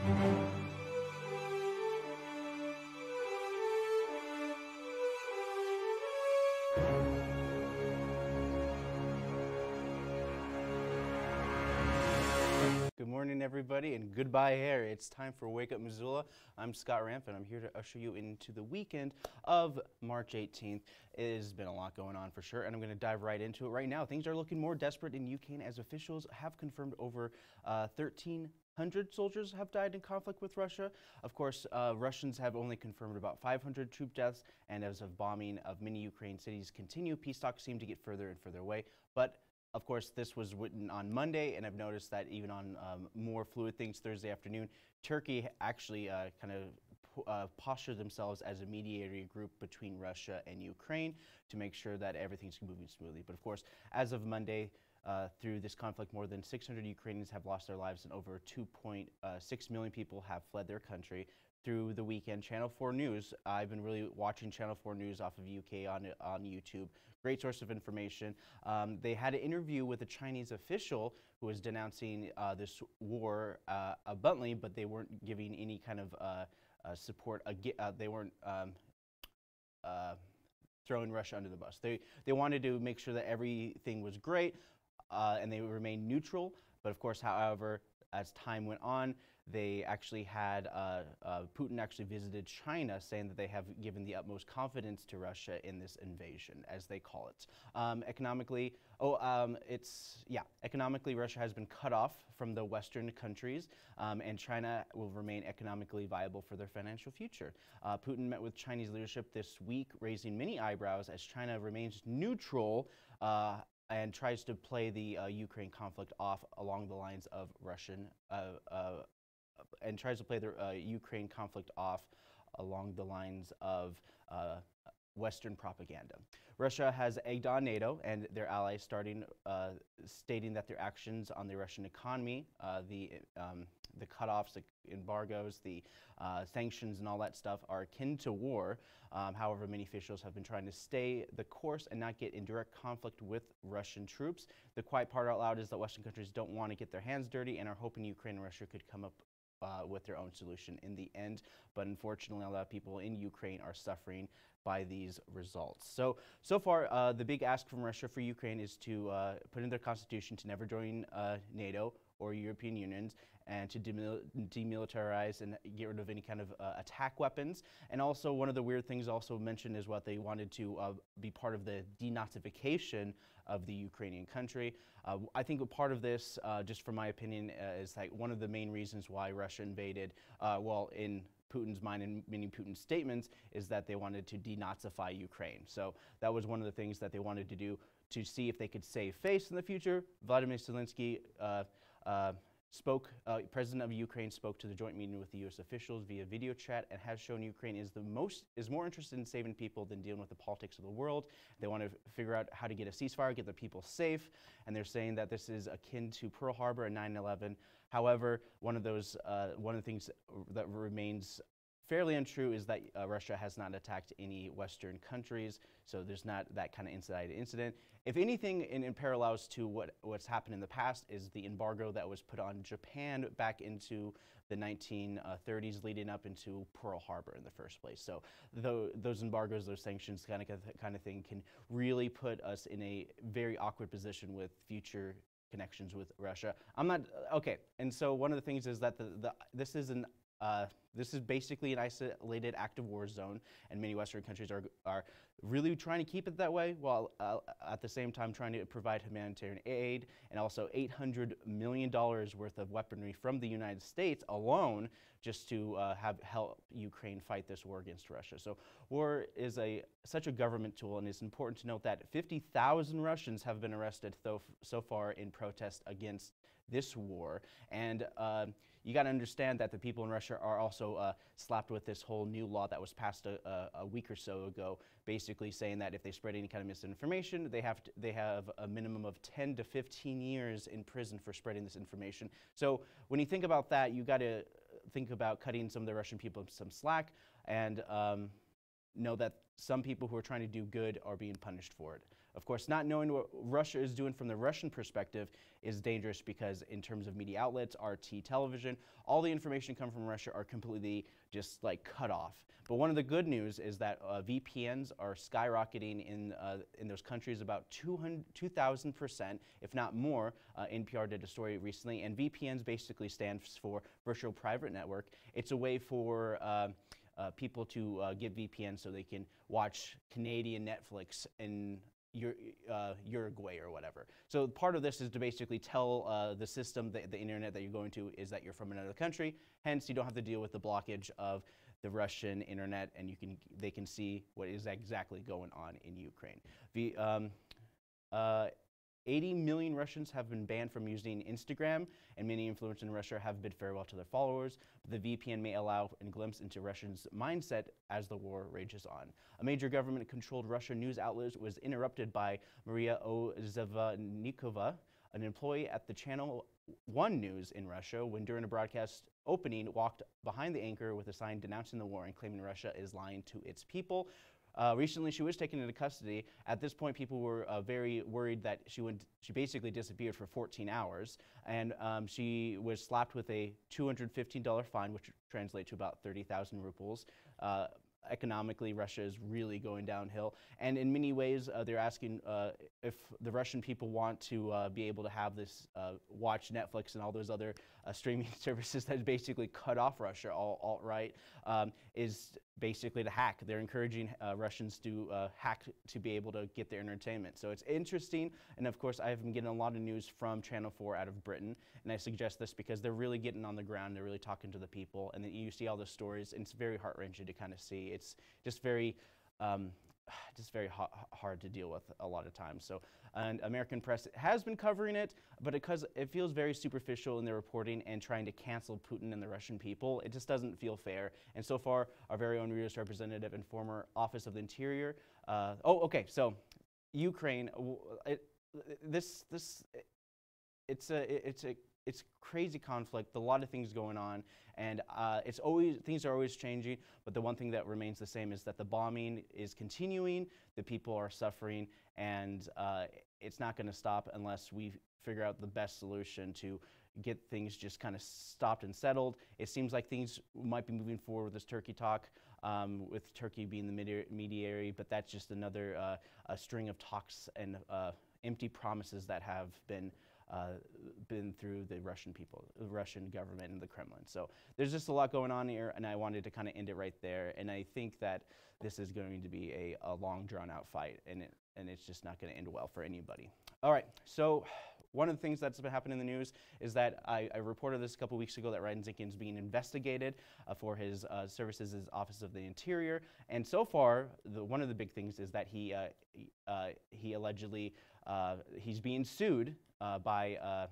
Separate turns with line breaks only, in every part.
Good morning, everybody, and goodbye hair. It's time for Wake Up Missoula. I'm Scott Ramp, and I'm here to usher you into the weekend of March 18th. It has been a lot going on for sure, and I'm going to dive right into it right now. Things are looking more desperate in Ukraine as officials have confirmed over 1,300 soldiers have died in conflict with Russia. Of course, Russians have only confirmed about 500 troop deaths, and as of bombing of many Ukraine cities continue, peace talks seem to get further and further away. But of course, this was written on Monday, and I've noticed that even on more fluid things Thursday afternoon, Turkey actually kind of postured themselves as a mediator group between Russia and Ukraine to make sure that everything's moving smoothly. But of course, as of Monday, through this conflict, more than 600 Ukrainians have lost their lives and over 2.6 million people have fled their country. Through the weekend, Channel 4 News, I've been really watching Channel 4 News off of UK on YouTube. Great source of information. They had an interview with a Chinese official who was denouncing this war bluntly, but they weren't giving any kind of support. They weren't throwing Russia under the bus. They wanted to make sure that everything was great and they remained neutral. But of course, however, as time went on, they actually had Putin actually visited China, saying that they have given the utmost confidence to Russia in this invasion, as they call it. Economically, Russia has been cut off from the Western countries, and China will remain economically viable for their financial future. Putin met with Chinese leadership this week, raising many eyebrows as China remains neutral and tries to play the Ukraine conflict off along the lines of Ukraine conflict off along the lines of Western propaganda. Russia has egged on NATO and their allies, stating that their actions on the Russian economy, the cutoffs, the embargoes, the sanctions, and all that stuff are akin to war. However, many officials have been trying to stay the course and not get in direct conflict with Russian troops. The quiet part out loud is that Western countries don't want to get their hands dirty and are hoping Ukraine and Russia could come up with their own solution in the end. But unfortunately, a lot of people in Ukraine are suffering by these results. So far, the big ask from Russia for Ukraine is to put in their constitution to never join NATO or European Unions, and to demilitarize and get rid of any kind of attack weapons. And also, one of the weird things also mentioned is what they wanted to be part of the denazification of the Ukrainian country. I think a part of this, just from my opinion, is like one of the main reasons why Russia invaded, in Putin's mind and many Putin's statements, is that they wanted to denazify Ukraine. So that was one of the things that they wanted to do to see if they could save face in the future. Vladimir Zelensky President of Ukraine spoke to the joint meeting with the U.S. officials via video chat and has shown Ukraine is more interested in saving people than dealing with the politics of the world. They want to figure out how to get a ceasefire, get the people safe, and they're saying that this is akin to Pearl Harbor and 9/11. However, one of the things that remains fairly untrue is that Russia has not attacked any Western countries, so there's not that kind of incident. If anything, in parallels to what's happened in the past, is the embargo that was put on Japan back into the 1930s, leading up into Pearl Harbor in the first place. So those embargoes, those sanctions, kind of thing, can really put us in a very awkward position with future connections with Russia. And so one of the things is that this is basically an isolated active war zone, and many Western countries are really trying to keep it that way, while at the same time trying to provide humanitarian aid and also $800 million worth of weaponry from the United States alone, just to help Ukraine fight this war against Russia. So war is such a government tool, and it's important to note that 50,000 Russians have been arrested so far in protest against this war. And you got to understand that the people in Russia are also slapped with this whole new law that was passed a week or so ago, basically saying that if they spread any kind of misinformation, they have a minimum of 10 to 15 years in prison for spreading this information. So when you think about that, you got to think about cutting some of the Russian people some slack, and know that some people who are trying to do good are being punished for it. Of course, not knowing what Russia is doing from the Russian perspective is dangerous because in terms of media outlets, RT television, all the information coming from Russia are completely just like cut off. But one of the good news is that VPNs are skyrocketing in those countries about 2,000%, if not more. NPR did a story recently, and VPNs basically stands for Virtual Private Network. It's a way for people to get VPN so they can watch Canadian Netflix in Uruguay or whatever. So part of this is to basically tell the system, the internet that you're going to, is that you're from another country. Hence, you don't have to deal with the blockage of the Russian internet, and they can see what is exactly going on in Ukraine. 80 million Russians have been banned from using Instagram, and many influencers in Russia have bid farewell to their followers. But the VPN may allow a glimpse into Russians' mindset as the war rages on. A major government-controlled Russian news outlet was interrupted by Maria Ozevnikova, an employee at the Channel 1 News in Russia, when during a broadcast opening walked behind the anchor with a sign denouncing the war and claiming Russia is lying to its people. Recently, she was taken into custody. At this point, people were very worried that she basically disappeared for 14 hours, and she was slapped with a $215 fine, which translates to about 30,000 rubles. Economically, Russia is really going downhill, and in many ways, they're asking if the Russian people want to be able to have this watch Netflix and all those other streaming services that basically cut off Russia alt-right, is basically to hack. They're encouraging Russians to hack to be able to get their entertainment. So it's interesting, and of course, I've been getting a lot of news from Channel 4 out of Britain, and I suggest this because they're really getting on the ground, they're really talking to the people, and then you see all the stories, and it's very heart-wrenching to kind of see. It's just very hard to deal with a lot of times. So, and American press has been covering it, but because it feels very superficial in their reporting and trying to cancel Putin and the Russian people, it just doesn't feel fair. And so far, our very own U.S. representative and former Office of the Interior. So Ukraine. It's crazy conflict, a lot of things going on, and things are always changing, but the one thing that remains the same is that the bombing is continuing, the people are suffering, and it's not going to stop unless we figure out the best solution to get things just kind of stopped and settled. It seems like things might be moving forward with this Turkey talk, with Turkey being the mediator, but that's just another a string of talks and empty promises that have been through the Russian people, the Russian government, and the Kremlin. So there's just a lot going on here, and I wanted to kind of end it right there. And I think that this is going to be a long, drawn-out fight, and it's just not going to end well for anybody. All right, so one of the things that's been happening in the news is that I reported this a couple weeks ago that Ryan Zinkin is being investigated for his services as Office of the Interior. And so far, one of the big things is that he allegedly he's being sued by a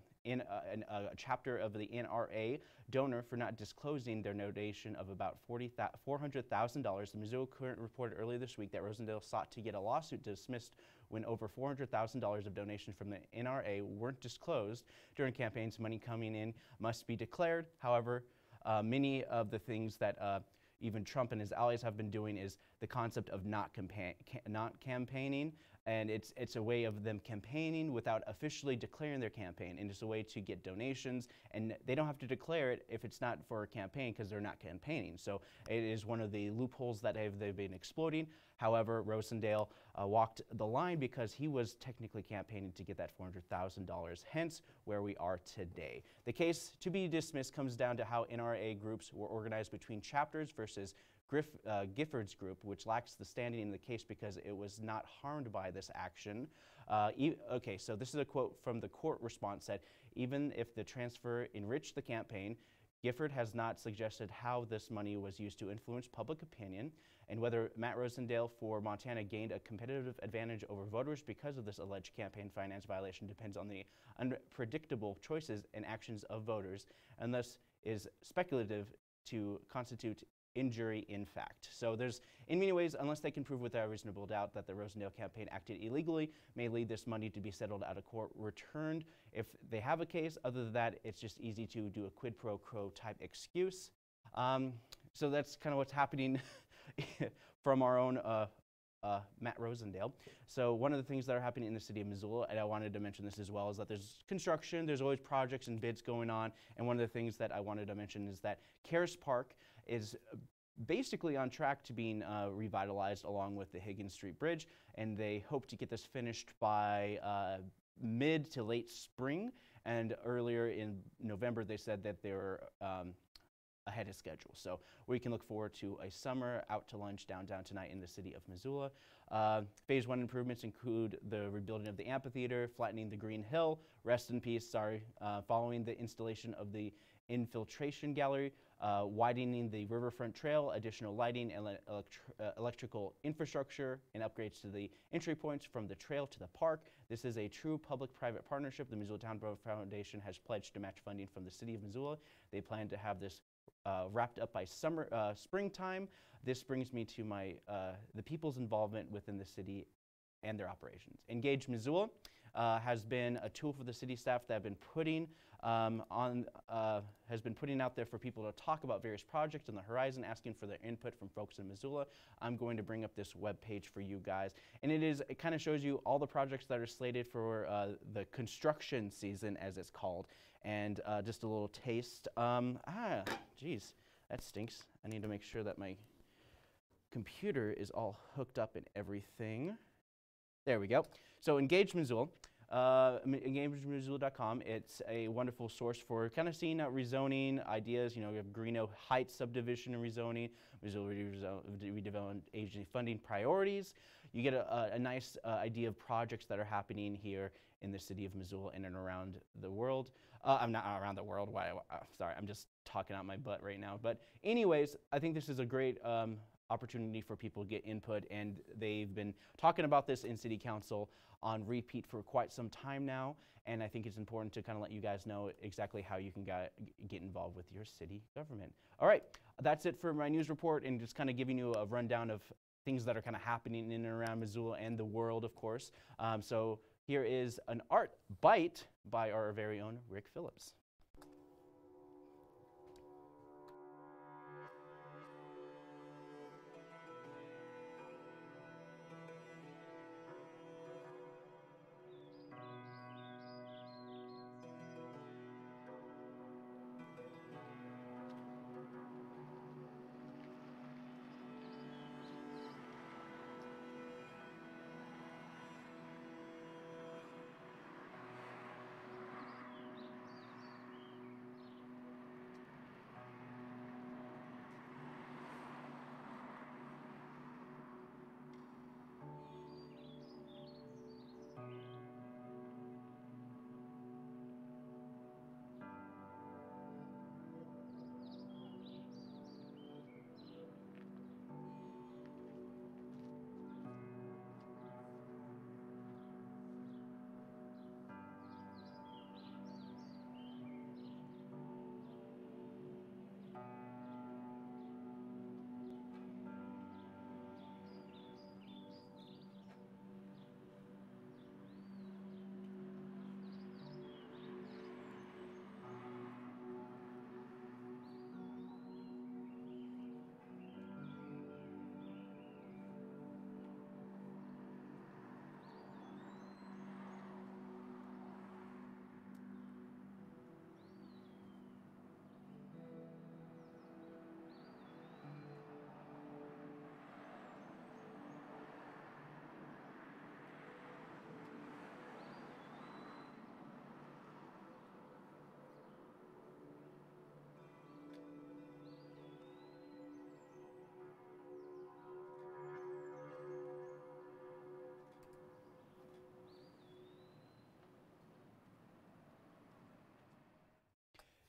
chapter of the NRA donor for not disclosing their donation of about $400,000. The Missoula Current reported earlier this week that Rosendale sought to get a lawsuit dismissed when over $400,000 of donations from the NRA weren't disclosed during campaigns. Money coming in must be declared. However, many of the things that even Trump and his allies have been doing is the concept of not campaigning, and it's a way of them campaigning without officially declaring their campaign, and it's a way to get donations, and they don't have to declare it if it's not for a campaign because they're not campaigning. So it is one of the loopholes that they've been exploiting. However, Rosendale walked the line because he was technically campaigning to get that $400,000, hence where we are today. The case to be dismissed comes down to how NRA groups were organized between chapters versus Gifford's group, which lacks the standing in the case because it was not harmed by this action. Okay, so this is a quote from the court response that even if the transfer enriched the campaign, Gifford has not suggested how this money was used to influence public opinion, and whether Matt Rosendale for Montana gained a competitive advantage over voters because of this alleged campaign finance violation depends on the unpredictable choices and actions of voters, and thus is speculative to constitute injury in fact. So there's, in many ways, unless they can prove without reasonable doubt that the Rosendale campaign acted illegally, may lead this money to be settled out of court, returned if they have a case. Other than that, it's just easy to do a quid pro quo type excuse. So that's kind of what's happening from our own Matt Rosendale. So one of the things that are happening in the city of Missoula, and I wanted to mention this as well, is that there's construction, there's always projects and bids going on, and one of the things that I wanted to mention is that Karis Park is basically on track to being revitalized along with the Higgins Street Bridge, and they hope to get this finished by mid to late spring, and earlier in November they said that they were ahead of schedule. So we can look forward to a summer out to lunch downtown tonight in the city of Missoula. Phase 1 improvements include the rebuilding of the amphitheater, flattening the Green Hill, rest in peace, following the installation of the infiltration gallery, widening the riverfront trail, additional lighting and electrical infrastructure, and upgrades to the entry points from the trail to the park. This is a true public-private partnership. The Missoula Town Borough Foundation has pledged to match funding from the city of Missoula. They plan to have this wrapped up by springtime. This brings me to the people's involvement within the city and their operations. Engage Missoula has been a tool for the city staff that have been putting out there for people to talk about various projects on the horizon, asking for their input from folks in Missoula. I'm going to bring up this web page for you guys, and it kind of shows you all the projects that are slated for the construction season, as it's called, and just a little taste. Geez, that stinks. I need to make sure that my computer is all hooked up and everything. There we go. So Engage Missoula, engagemissoula.com. It's a wonderful source for kind of seeing out rezoning ideas. You know, we have Greeno Heights subdivision and rezoning, Missoula redevelopment agency funding priorities. You get a nice idea of projects that are happening here in the city of Missoula and around the world. I'm not around the world. Sorry, I'm just talking out my butt right now. But anyways, I think this is a great opportunity for people to get input, and they've been talking about this in City Council on repeat for quite some time now, and I think it's important to kind of let you guys know exactly how you can get involved with your city government. All right, that's it for my news report, and just kind of giving you a rundown of things that are kind of happening in and around Missoula and the world, of course. So here is an art bite by our very own Rick Phillips.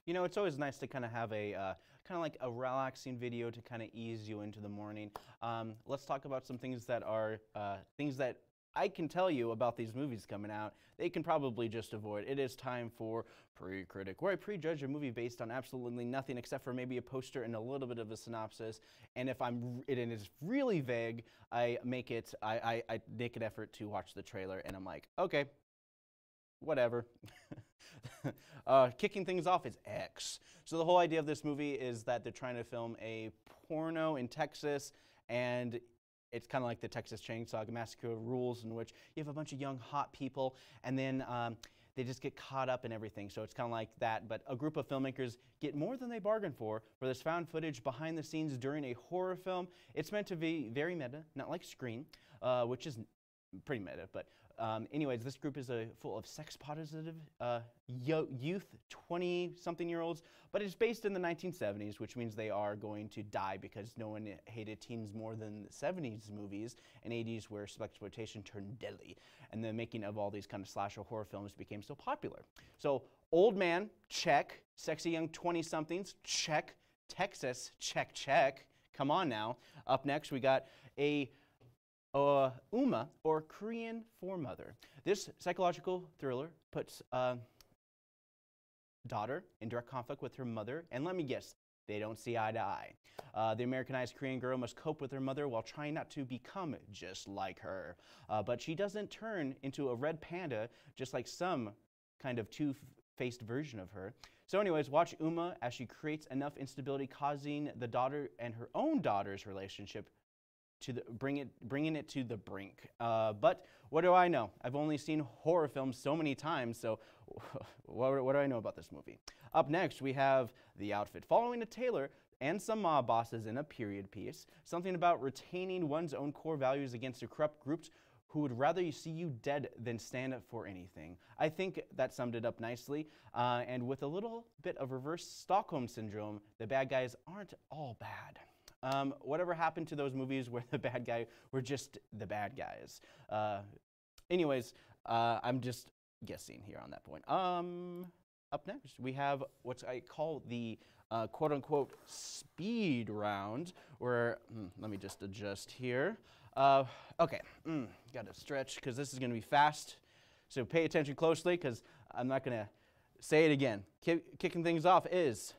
You know, it's always nice to kind of have a kind of like a relaxing video to kind of ease you into the morning. Let's talk about some things that are things that I can tell you about these movies coming out. They can probably just avoid. It is time for Pre-Critic, where I prejudge a movie based on absolutely nothing except for maybe a poster and a little bit of a synopsis. And if it is really vague, I make an effort to watch the trailer, and I'm like, okay, whatever. Kicking things off is X. So the whole idea of this movie is that they're trying to film a porno in Texas, and it's kind of like the Texas Chainsaw Massacre rules, in which you have a bunch of young, hot people, and then they just get caught up in everything. So it's kind of like that, but a group of filmmakers get more than they bargained for this found footage behind the scenes during a horror film. It's meant to be very meta, not like Scream, which is pretty meta, but anyways, this group is full of sex-positive youth, 20-something-year-olds, but it's based in the 1970s, which means they are going to die because no one hated teens more than 70s movies and 80s where exploitation turned deadly. And the making of all these kind of slasher horror films became so popular. So, old man, check. Sexy young 20-somethings, check. Texas, check, check. Come on now. Up next, we got a Uma, or Korean for mother. This psychological thriller puts daughter in direct conflict with her mother, and let me guess, they don't see eye to eye. The Americanized Korean girl must cope with her mother while trying not to become just like her. But she doesn't turn into a red panda, just like some kind of two-faced version of her. So anyways, watch Uma as she creates enough instability, causing the daughter and her own daughter's relationship to bringing it to the brink. But what do I know? I've only seen horror films so many times, so what do I know about this movie? Up next, we have The Outfit. Following a tailor and some mob bosses in a period piece, something about retaining one's own core values against a corrupt group who would rather you see you dead than stand up for anything. I think that summed it up nicely, and with a little bit of reverse Stockholm syndrome, the bad guys aren't all bad. Whatever happened to those movies where the bad guy were just the bad guys? Anyways, I'm just guessing here on that point. Up next, we have what I call the quote-unquote speed round, where, let me just adjust here. Okay, gotta stretch because this is gonna be fast. So pay attention closely because I'm not gonna say it again. Kicking things off is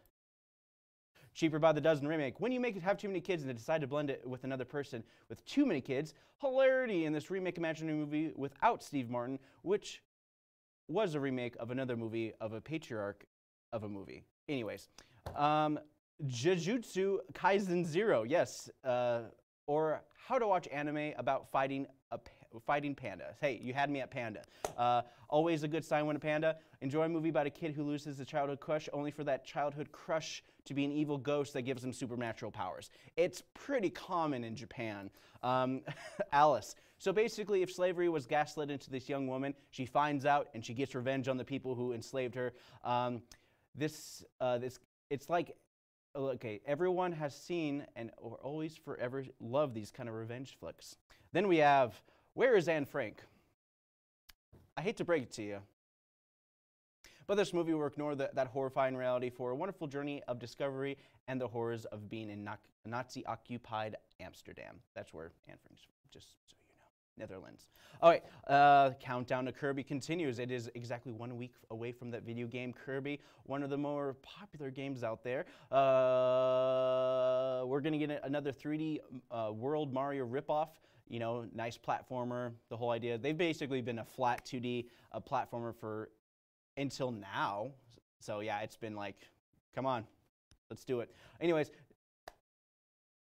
Cheaper by the Dozen remake. When you have too many kids and they decide to blend it with another person with too many kids, hilarity in this remake imaginary movie without Steve Martin, which was a remake of another movie of a patriarch of a movie. Anyways, Jujutsu Kaisen 0, yes, or How to Watch Anime About Fighting pandas. Hey, you had me at panda. Always a good sign when a panda. Enjoy a movie about a kid who loses a childhood crush only for that childhood crush to be an evil ghost that gives him supernatural powers. It's pretty common in Japan. Alice. So basically, if slavery was gaslit into this young woman, she finds out and she gets revenge on the people who enslaved her. It's like, okay, everyone has seen and or always forever loved these kind of revenge flicks. Then we have Where is Anne Frank? I hate to break it to you, but this movie will ignore that horrifying reality for a wonderful journey of discovery and the horrors of being in Nazi-occupied Amsterdam. That's where Anne Frank's from, just so you know. Netherlands. All right, countdown to Kirby continues. It is exactly 1 week away from that video game Kirby, one of the more popular games out there. We're going to get another 3D World Mario ripoff. You know, nice platformer, the whole idea. They've basically been a flat 2D platformer for until now. So yeah, it's been like, come on, let's do it. Anyways,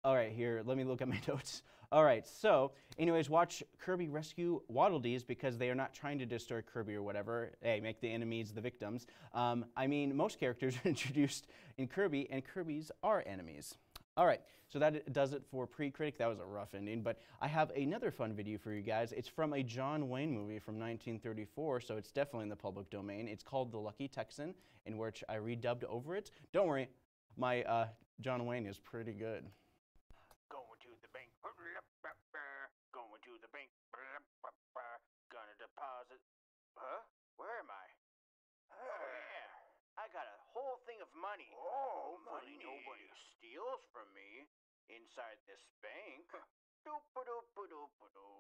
all right, here, let me look at my notes. All right, so anyways, watch Kirby rescue Waddle Dees because they are not trying to destroy Kirby or whatever. Hey, make the enemies the victims. I mean, most characters are introduced in Kirby, and Kirby's are enemies. All right, so that does it for Pre-Critic. That was a rough ending, but I have another fun video for you guys. It's from a John Wayne movie from 1934, so it's definitely in the public domain. It's called The Lucky Texan, in which I redubbed over it. Don't worry, my John Wayne is pretty good.
Going to the bank, going to the bank, gonna deposit. Huh? Where am I? Oh yeah, I got a whole thing of money. Oh, money. Nobody steals from me inside this bank. Doop-a-doop-a-doop-a-doo.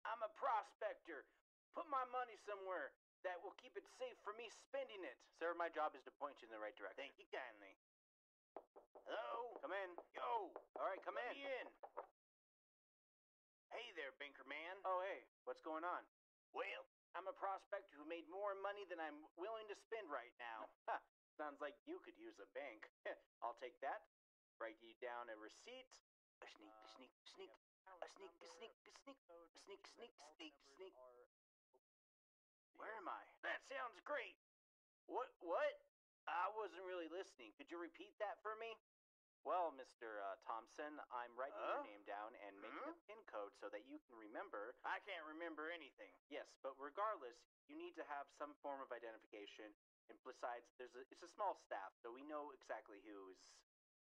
I'm a prospector. Put my money somewhere that will keep it safe for me spending it. Sir, my job is to point you in the right direction. Thank you kindly. Hello? Come in. Yo! Alright, come in. Hey there, banker man. Oh, hey. What's going on? Well, I'm a prospector who made more money than I'm willing to spend right now. Sounds like you could use a bank. I'll take that. Write you down a receipt. A sneak, a sneak, a sneak, a sneak, a sneak, a sneak, a sneak, sneak, sneak, sneak. Where am I? That sounds great. What? I wasn't really listening. Could you repeat that for me? Well, Mr. Thompson, I'm writing your name down and making a PIN code so that you can remember. I can't remember anything. Yes, but regardless, you need to have some form of identification. And besides, it's a small staff, so we know exactly who's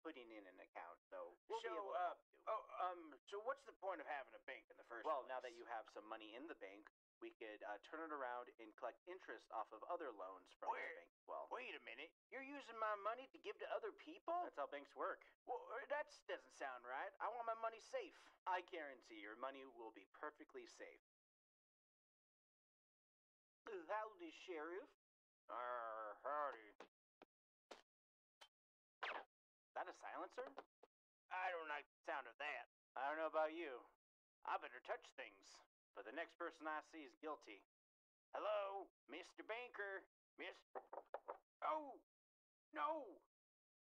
putting in an account. So we'll be able to help you. So what's the point of having a bank in the first place? Well, now that you have some money in the bank, we could turn it around and collect interest off of other loans from the bank as well. Wait a minute. You're using my money to give to other people? That's how banks work. Well, that doesn't sound right. I want my money safe. I guarantee your money will be perfectly safe. Howdy, Sheriff. Howdy. That a silencer? I don't like the sound of that. I don't know about you. I better touch things. But the next person I see is guilty. Hello, Mr. Banker. Oh, no.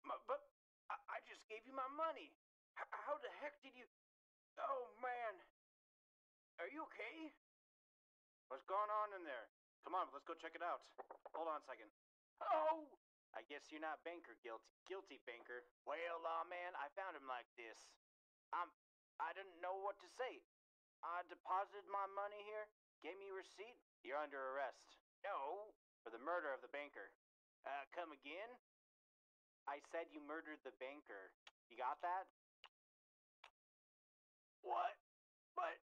But I just gave you my money. How the heck did you... Oh, man. Are you okay? What's going on in there? Come on, let's go check it out. Hold on a second. Oh! I guess you're not Banker guilty, Banker. Well, man, I found him like this. I didn't know what to say. I deposited my money here, gave me a receipt. You're under arrest. No. For the murder of the banker. Come again? I said you murdered the banker. You got that? What? But,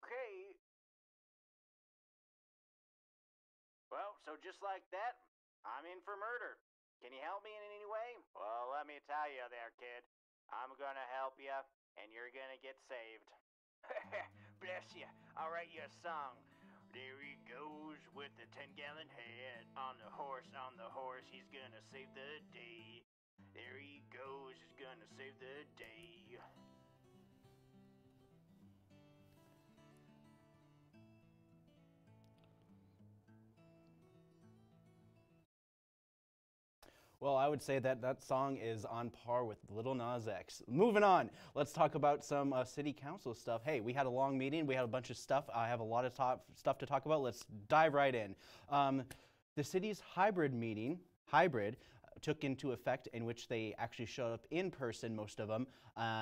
okay. Well, so just like that, I'm in for murder. Can you help me in any way? Well, let me tell you there, kid. I'm gonna help you, and you're gonna get saved. Bless you. I'll write you a song. There he goes with the 10-gallon hat. On the horse, he's gonna save the day. There he goes, he's gonna save the day.
Well, I would say that that song is on par with Little Nas X. Moving on, let's talk about some city council stuff. Hey, we had a long meeting. We had a bunch of stuff. I have a lot of stuff to talk about. Let's dive right in. The city's hybrid took into effect, in which they actually showed up in person, most of them,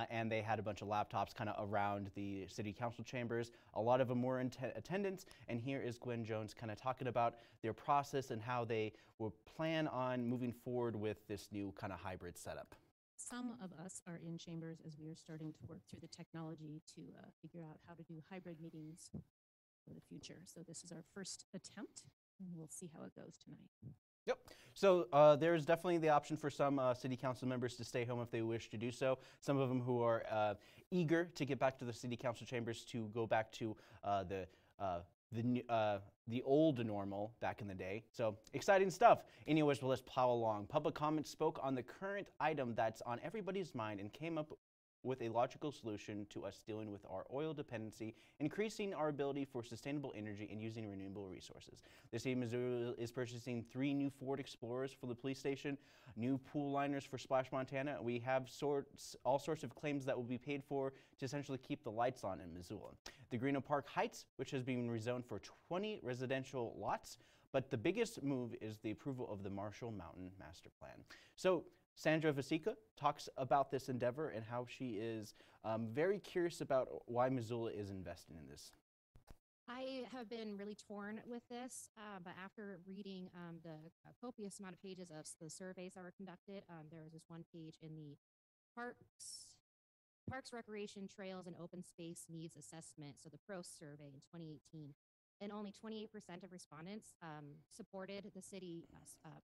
and they had a bunch of laptops kind of around the city council chambers. A lot of them were in attendance, and here is Gwen Jones kind of talking about their process and how they will plan on moving forward with this new kind of hybrid setup.
Some of us are in chambers as we are starting to work through the technology to figure out how to do hybrid meetings for the future. So this is our first attempt, and we'll see how it goes tonight.
Yep. So there's definitely the option for some city council members to stay home if they wish to do so. Some of them who are eager to get back to the city council chambers to go back to the old normal back in the day. So exciting stuff. Anyways, well, let's plow along. Public comment spoke on the current item that's on everybody's mind and came up with a logical solution to us dealing with our oil dependency, increasing our ability for sustainable energy, and using renewable resources. The city of Missoula is purchasing 3 new Ford Explorers for the police station, new pool liners for Splash, Montana. We have all sorts of claims that will be paid for to essentially keep the lights on in Missoula. The Greeno Park Heights, which has been rezoned for 20 residential lots, but the biggest move is the approval of the Marshall Mountain Master Plan. So Sandra Vasica talks about this endeavor and how she is very curious about why Missoula is investing in this.
I have been really torn with this, but after reading the copious amount of pages of the surveys that were conducted, there was this one page in the Parks, Recreation, Trails, and Open Space Needs Assessment, so the PROS survey in 2018, and only 28% of respondents supported the city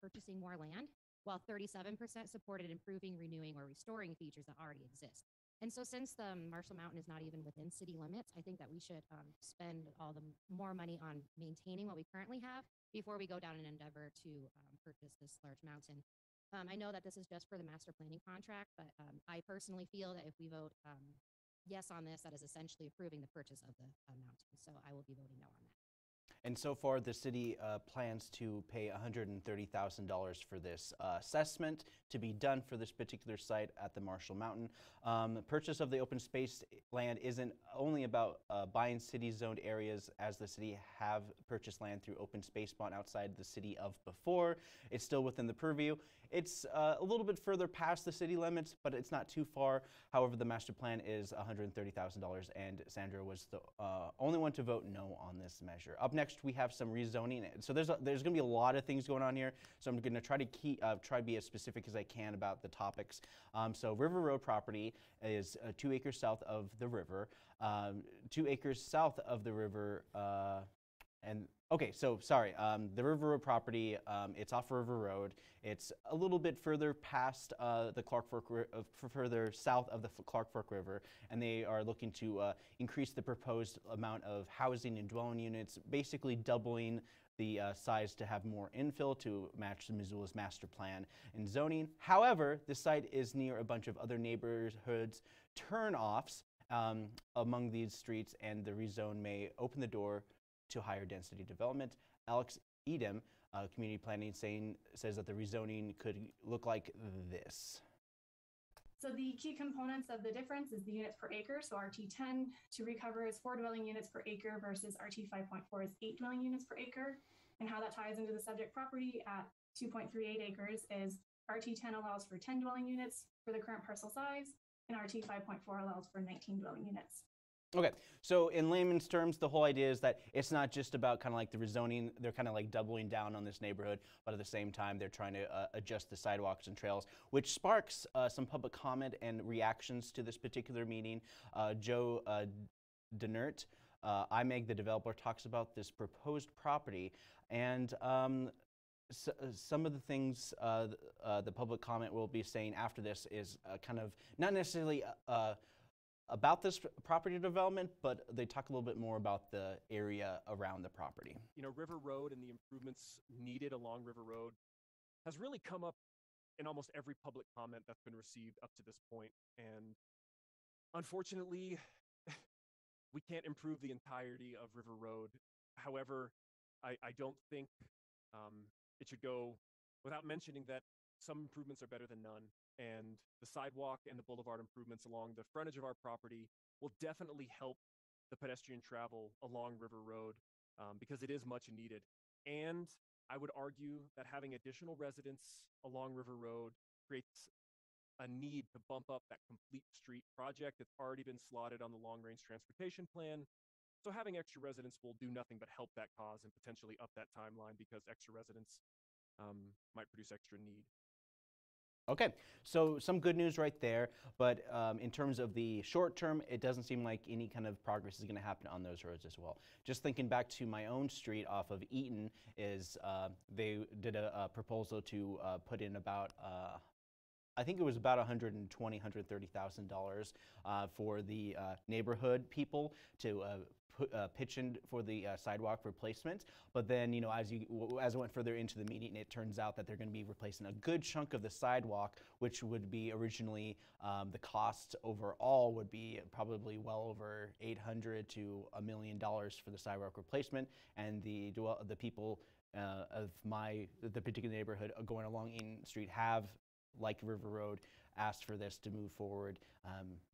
purchasing more land, while 37% supported improving, renewing, or restoring features that already exist. And so since the Marshall Mountain is not even within city limits, I think that we should spend all the more money on maintaining what we currently have before we go down an endeavor to purchase this large mountain. I know that this is just for the master planning contract, but I personally feel that if we vote yes on this, that is essentially approving the purchase of the mountain. So I will be voting no on that.
And so far, the city plans to pay $130,000 for this assessment to be done for this particular site at the Marshall Mountain. Purchase of the open space land isn't only about buying city-zoned areas, as the city have purchased land through open space bond outside the city of before. It's still within the purview. It's a little bit further past the city limits, but it's not too far. However, the master plan is $130,000, and Sandra was the only one to vote no on this measure. Up next, we have some rezoning. So there's going to be a lot of things going on here. So I'm going to try to be as specific as I can about the topics. So River Road property is 2 acres south of the river. 2 acres south of the river. The River Road property, it's off River Road. It's a little bit further past the Clark Fork, further south of the Clark Fork River, and they are looking to increase the proposed amount of housing and dwelling units, basically doubling the size to have more infill to match the Missoula's master plan and zoning. However, the site is near a bunch of other neighborhoods turnoffs among these streets, and the rezone may open the door to higher density development. Alex Edem, community planning, says that the rezoning could look like this.
So the key components of the difference is the units per acre. So RT10 to recover is 4 dwelling units per acre versus RT 5.4 is 8 dwelling units per acre. And how that ties into the subject property at 2.38 acres is RT10 allows for 10 dwelling units for the current parcel size, and RT 5.4 allows for 19 dwelling units.
Okay, so in layman's terms, the whole idea is that it's not just about kind of like the rezoning. They're kind of like doubling down on this neighborhood, but at the same time, they're trying to adjust the sidewalks and trails, which sparks some public comment and reactions to this particular meeting. Joe Denert, IMEG, the developer, talks about this proposed property, and some of the things the public comment will be saying after this is kind of not necessarily about this property development, but they talk a little bit more about the area around the property.
You know, River Road and the improvements needed along River Road has really come up in almost every public comment that's been received up to this point. And unfortunately, we can't improve the entirety of River Road. However, I don't think it should go without mentioning that some improvements are better than none. And the sidewalk and the boulevard improvements along the frontage of our property will definitely help the pedestrian travel along River Road because it is much needed. And I would argue that having additional residents along River Road creates a need to bump up that complete street project that's already been slotted on the long-range transportation plan. So having extra residents will do nothing but help that cause and potentially up that timeline because extra residents might produce extra need.
Okay, so some good news right there, but in terms of the short term, it doesn't seem like any kind of progress is going to happen on those roads as well. Just thinking back to my own street off of Eaton, they did a proposal to put in about I think it was about $130,000 for the neighborhood people to pitch in for the sidewalk replacement. But then, you know, as I went further into the meeting, it turns out that they're going to be replacing a good chunk of the sidewalk, which would be originally the cost overall would be probably well over $800,000 to $1 million for the sidewalk replacement, and the people of the particular neighborhood going along Eaton Street have, like River Road, asked for this to move forward,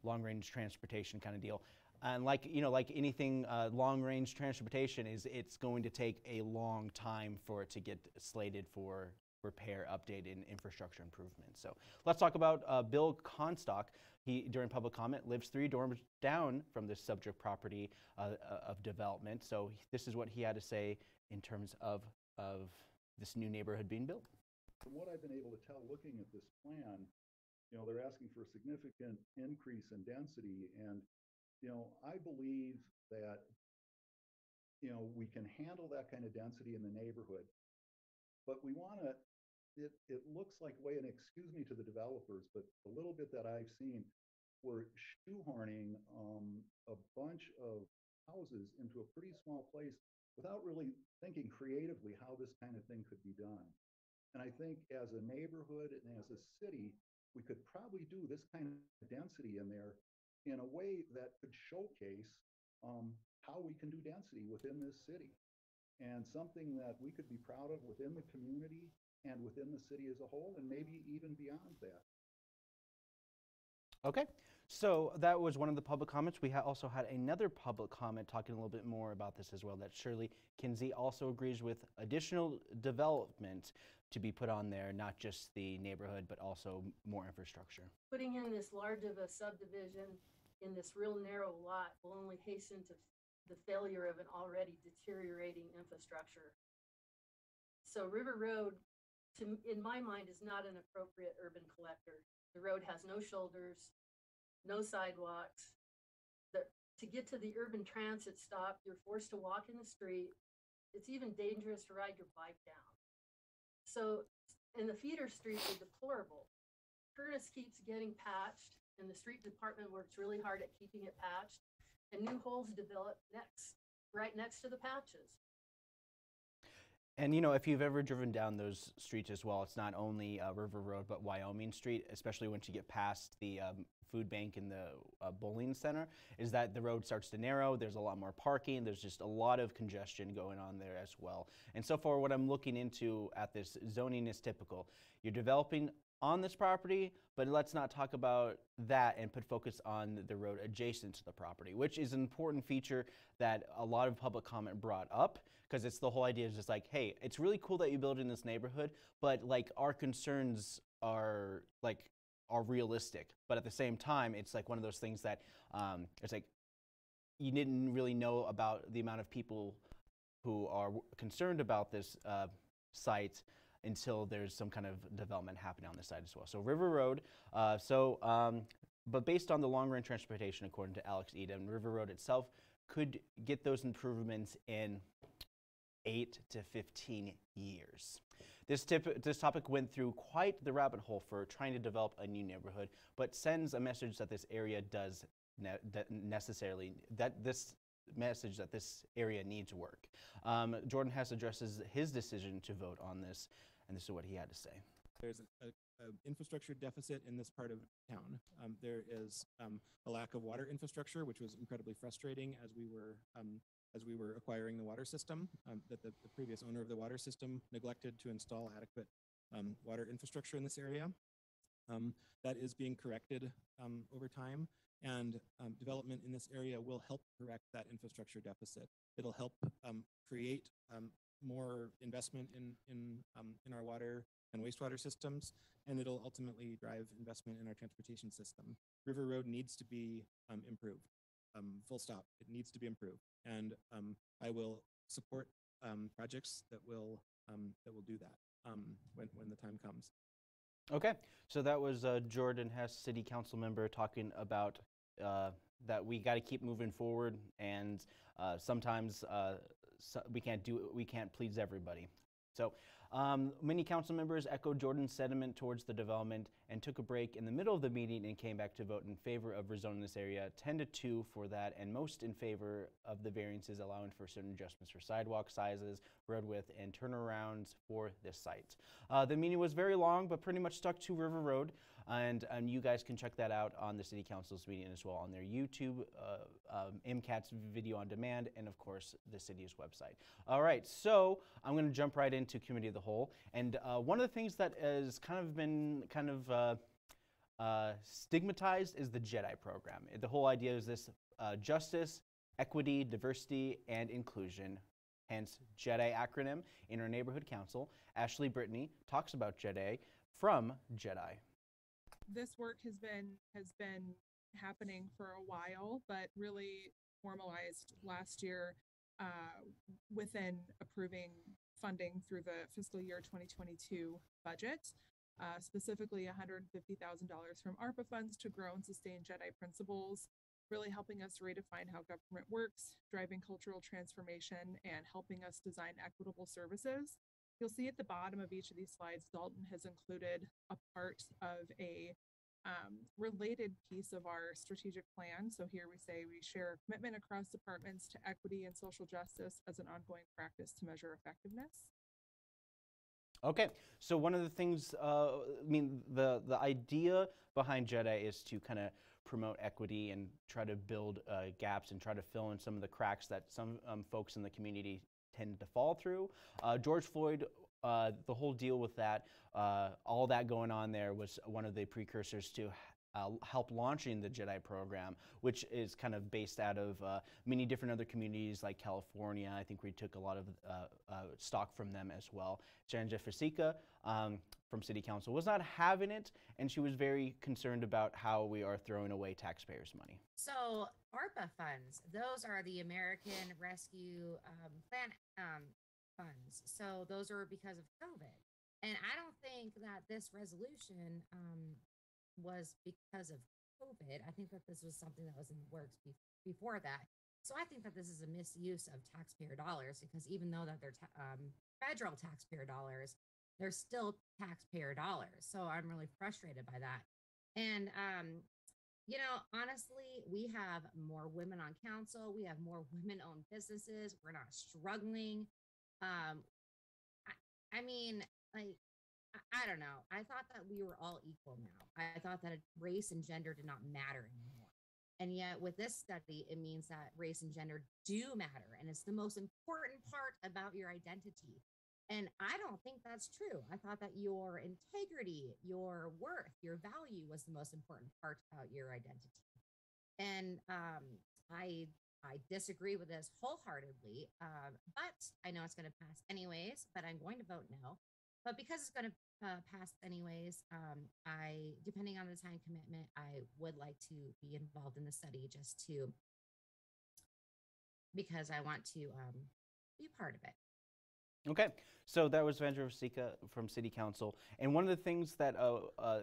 long-range transportation kind of deal. And like anything, long-range transportation it's going to take a long time for it to get slated for repair, update, and infrastructure improvements. So let's talk about Bill Constock. He, during public comment, lives 3 dorms down from this subject property of development. So this is what he had to say in terms of this new neighborhood being built.
From what I've been able to tell looking at this plan, you know, they're asking for a significant increase in density. And, you know, I believe that, you know, we can handle that kind of density in the neighborhood. But we want to, it looks like way, and excuse me to the developers, but a little bit that I've seen, we're shoehorning a bunch of houses into a pretty small place without really thinking creatively how this kind of thing could be done. And I think as a neighborhood and as a city, we could probably do this kind of density in there in a way that could showcase how we can do density within this city. and something that we could be proud of within the community and within the city as a whole, and maybe even beyond that.
Okay, so that was one of the public comments. We also had another public comment talking a little bit more about this as well, that Shirley Kinsey also agrees with additional development to be put on there, not just the neighborhood, but also more infrastructure.
Putting in this large of a subdivision in this real narrow lot will only hasten to the failure of an already deteriorating infrastructure. So River Road, in my mind, is not an appropriate urban collector. The road has no shoulders, no sidewalks. To get to the urban transit stop, you're forced to walk in the street. It's even dangerous to ride your bike down. So, and the feeder streets are deplorable. Curtis keeps getting patched, and the street department works really hard at keeping it patched, and new holes develop right next to the patches.
And you know, if you've ever driven down those streets as well, it's not only River Road, but Wyoming Street, especially once you get past the food bank and the bowling center, is that the road starts to narrow. There's a lot more parking. There's just a lot of congestion going on there as well. And so far, what I'm looking into at this zoning is typical. You're developing on this property, but let's not talk about that and put focus on the road adjacent to the property, which is an important feature that a lot of public comment brought up, because it's the whole idea is just like, hey, it's really cool that you build in this neighborhood, but like our concerns are realistic. But at the same time, it's like one of those things that it's like you didn't really know about the amount of people who are concerned about this site until there's some kind of development happening on this side as well. So River Road, but based on the long-range transportation, according to Alex Eden, River Road itself could get those improvements in 8 to 15 years. This topic went through quite the rabbit hole for trying to develop a new neighborhood, but sends a message that this area does this area needs work. Jordan Hess addresses his decision to vote on this, and this is what he had to say.
There's an infrastructure deficit in this part of town. There is a lack of water infrastructure, which was incredibly frustrating as we were acquiring the water system, that the previous owner of the water system neglected to install adequate water infrastructure in this area. That is being corrected over time, and development in this area will help correct that infrastructure deficit. It'll help create more investment in our water and wastewater systems, and it'll ultimately drive investment in our transportation system. River Road needs to be improved. Full stop. It needs to be improved, and I will support projects that will do that when the time comes.
Okay, so that was Jordan Hess, City Council member, talking about that we got to keep moving forward, and sometimes we can't please everybody. So many council members echoed Jordan's sentiment towards the development and took a break in the middle of the meeting and came back to vote in favor of rezoning this area, 10-2 for that, and most in favor of the variances allowing for certain adjustments for sidewalk sizes, road width, and turnarounds for this site. The meeting was very long, but pretty much stuck to River Road, and you guys can check that out on the City Council's meeting as well on their YouTube, MCAT's video on demand, and of course the city's website. All right, so I'm going to jump right into Committee of the Whole, and one of the things that has been stigmatized is the JEDI program. The whole idea is this justice, equity, diversity, and inclusion, hence JEDI acronym in our neighborhood council. Ashley Brittany talks about JEDI from JEDI.
This work has been happening for a while, but really formalized last year within approving funding through the fiscal year 2022 budget, specifically $150,000 from ARPA funds to grow and sustain JEDI principles, really helping us redefine how government works, driving cultural transformation, and helping us design equitable services. You'll see at the bottom of each of these slides, Dalton has included a part of a related piece of our strategic plan. So here we say we share a commitment across departments to equity and social justice as an ongoing practice to measure effectiveness.
Okay, so one of the things, the idea behind JEDI is to kind of promote equity and try to build gaps and try to fill in some of the cracks that some folks in the community tended to fall through. George Floyd, the whole deal with that, all that going on there was one of the precursors to help launching the Jedi program, which is kind of based out of many different other communities like California. I think we took a lot of stock from them as well. Sandra Fasica from City Council was not having it, and she was very concerned about how we are throwing away taxpayers' money.
So ARPA funds, those are the American Rescue Plan funds. So those are because of COVID. And I don't think that this resolution was because of COVID. I think that this was something that was in the works before that. So I think that this is a misuse of taxpayer dollars, because even though that they're federal taxpayer dollars, they're still taxpayer dollars. So I'm really frustrated by that. And, you know, honestly, we have more women on council. We have more women-owned businesses. We're not struggling. I mean, like, I don't know. I thought that we were all equal now. I thought that race and gender did not matter anymore. And yet with this study, it means that race and gender do matter. And it's the most important part about your identity. And I don't think that's true. I thought that your integrity, your worth, your value was the most important part about your identity. And I disagree with this wholeheartedly, but I know it's going to pass anyways, but I'm going to vote no. But because it's going to pass anyways, depending on the time commitment, I would like to be involved in the study because I want to be part of it.
Okay, so that was Vandra Vasika from City Council, and one of the things that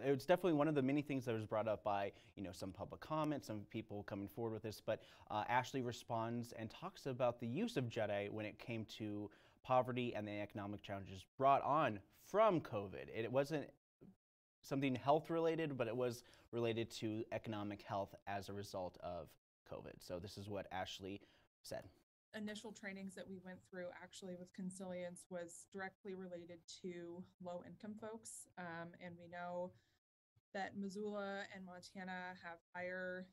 it was definitely one of the many things that was brought up by some public comments, some people coming forward with this. But Ashley responds and talks about the use of Jedi when it came to poverty and the economic challenges brought on from COVID. It wasn't something health related, but it was related to economic health as a result of COVID. So this is what Ashley said.
Initial trainings that we went through actually with Consilience was directly related to low income folks. And we know that Missoula and Montana have higher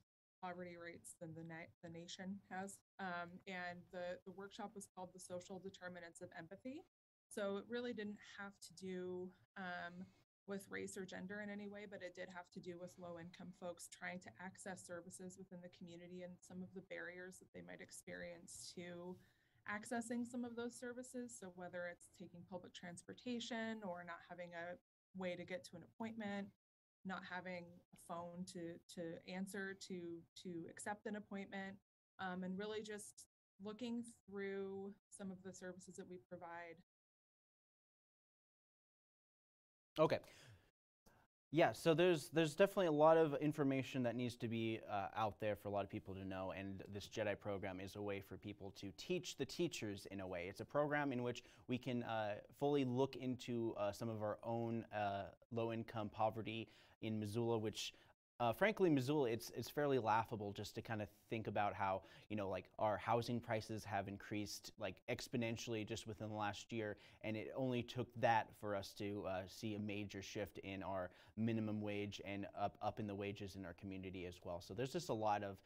poverty rates than the nation has. And the workshop was called The Social Determinants of Empathy. So it really didn't have to do with race or gender in any way, but it did have to do with low-income folks trying to access services within the community and some of the barriers that they might experience to accessing some of those services. So whether it's taking public transportation or not having a way to get to an appointment, not having a phone to answer to accept an appointment, and really just looking through some of the services that we provide.
Okay. Yeah, so there's definitely a lot of information that needs to be out there for a lot of people to know, and this Jedi program is a way for people to teach the teachers in a way. It's a program in which we can fully look into some of our own low-income poverty in Missoula, which frankly, Missoula, it's fairly laughable just to kind of think about how, like our housing prices have increased like exponentially just within the last year, and it only took that for us to see a major shift in our minimum wage and up in the wages in our community as well. So there's just a lot of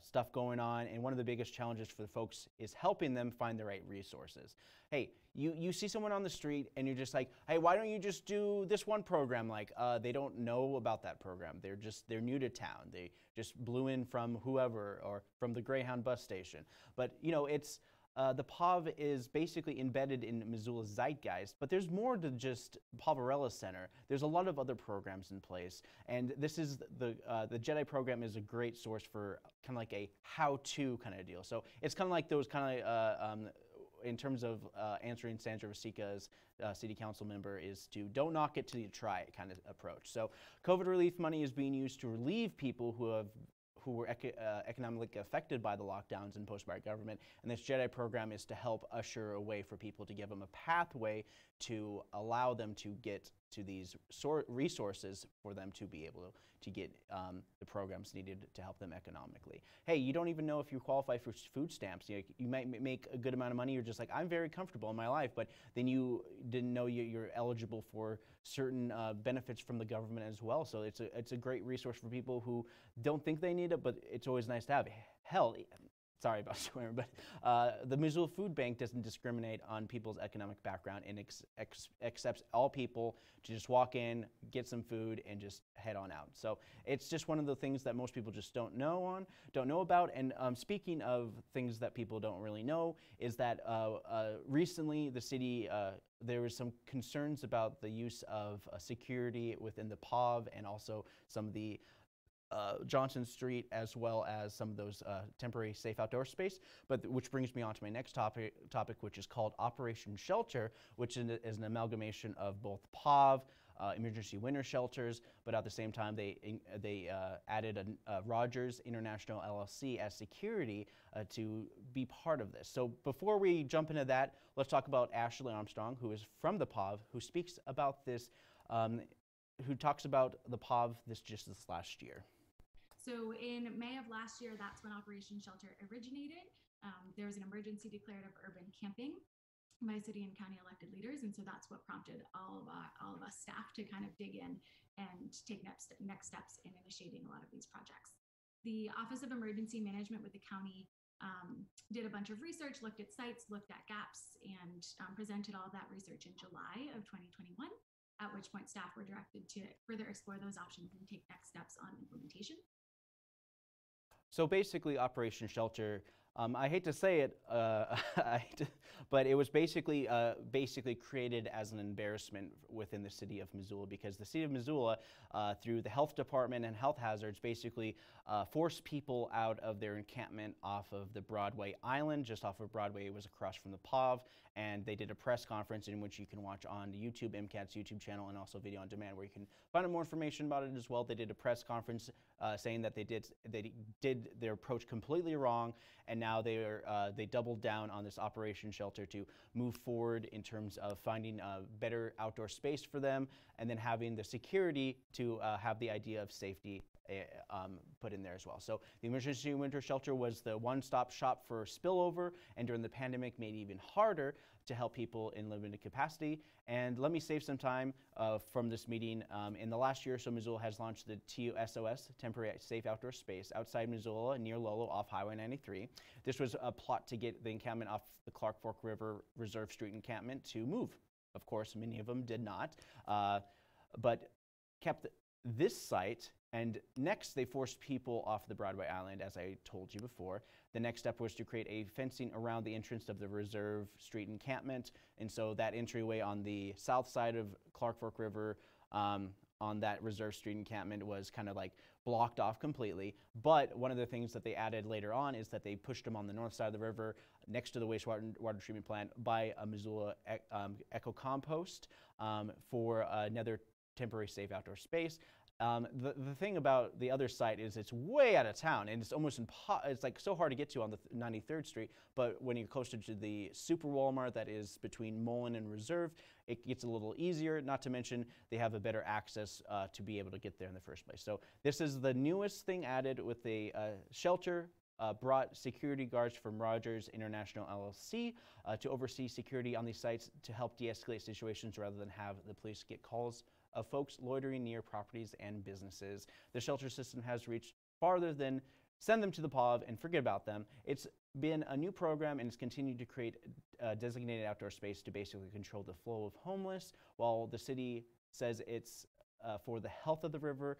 stuff going on, and one of the biggest challenges for the folks is helping them find the right resources. Hey, you see someone on the street and you're just like, hey, why don't you just do this one program? Like they don't know about that program. They're new to town. They just blew in from whoever or from the Greyhound bus station. But it's the POV is basically embedded in Missoula's zeitgeist, but there's more than just Poverello Center. There's a lot of other programs in place, and this is the Jedi program is a great source for kind of like a how-to kind of deal. So it's kind of like those kind of in terms of answering Sandra Vasika's city council member is to don't knock it till you try it kind of approach. So COVID relief money is being used to relieve people who were economically affected by the lockdowns imposed by our government. And this Jedi program is to help usher a way for people to give them a pathway to allow them to get to these resources for them to be able to get the programs needed to help them economically. Hey, you don't even know if you qualify for food stamps. You might make a good amount of money. You're just like, I'm very comfortable in my life, but then you didn't know you're eligible for certain benefits from the government as well. So it's a great resource for people who don't think they need it, but it's always nice to have. Hell, sorry about swearing, but the Missoula Food Bank doesn't discriminate on people's economic background and accepts all people to just walk in, get some food, and just head on out. So it's just one of the things that most people just don't know about. And speaking of things that people don't really know, is that recently the city, there was some concerns about the use of security within the POV and also some of the Johnson Street, as well as some of those temporary safe outdoor space, which brings me on to my next topic, which is called Operation Shelter, which is an amalgamation of both POV, emergency winter shelters, but at the same time they added a Rogers International LLC as security to be part of this. So before we jump into that, let's talk about Ashley Armstrong, who is from the POV, who speaks about this, who talks about the POV just this last year.
So in May of last year, that's when Operation Shelter originated. There was an emergency declared of urban camping by city and county elected leaders, and so that's what prompted all of us staff to kind of dig in and take next steps in initiating a lot of these projects. The Office of Emergency Management with the county did a bunch of research, looked at sites, looked at gaps, and presented all of that research in July of 2021, at which point staff were directed to further explore those options and take next steps on implementation.
So basically, Operation Shelter, I hate to say it, but it was basically created as an embarrassment within the city of Missoula, because the city of Missoula, through the health department and health hazards, basically forced people out of their encampment off of the Broadway Island. Just off of Broadway, it was across from the POV, and they did a press conference in which you can watch on YouTube, MCAT's YouTube channel, and also video on demand, where you can find out more information about it as well. They did a press conference saying that they did their approach completely wrong, and now they doubled down on this Operation Shelter to move forward in terms of finding a better outdoor space for them, and then having the security to have the idea of safety put in there as well. So the Emergency Winter Shelter was the one-stop shop for spillover, and during the pandemic made it even harder to help people in limited capacity. And let me save some time from this meeting. In the last year or so, Missoula has launched the TUSOS, Temporary Safe Outdoor Space, outside Missoula near Lolo off Highway 93. This was a plot to get the encampment off the Clark Fork River Reserve Street encampment to move. Of course, many of them did not, but kept this site. And next, they forced people off the Broadway Island, as I told you before. The next step was to create a fencing around the entrance of the Reserve Street encampment. And so that entryway on the south side of Clark Fork River on that Reserve Street encampment was kind of like blocked off completely. But one of the things that they added later on is that they pushed them on the north side of the river next to the wastewater treatment plant by a Missoula Eco Compost for another temporary safe outdoor space. The thing about the other site is it's way out of town, and it's almost it's like so hard to get to on the 93rd Street. But when you're closer to the Super Walmart that is between Mullen and Reserve, it gets a little easier. Not to mention they have a better access to be able to get there in the first place. So this is the newest thing added with the shelter. Brought security guards from Rogers International LLC to oversee security on these sites to help de-escalate situations rather than have the police get calls of folks loitering near properties and businesses. The shelter system has reached farther than send them to the POV and forget about them. It's been a new program, and it's continued to create designated outdoor space to basically control the flow of homeless, while the city says it's for the health of the river.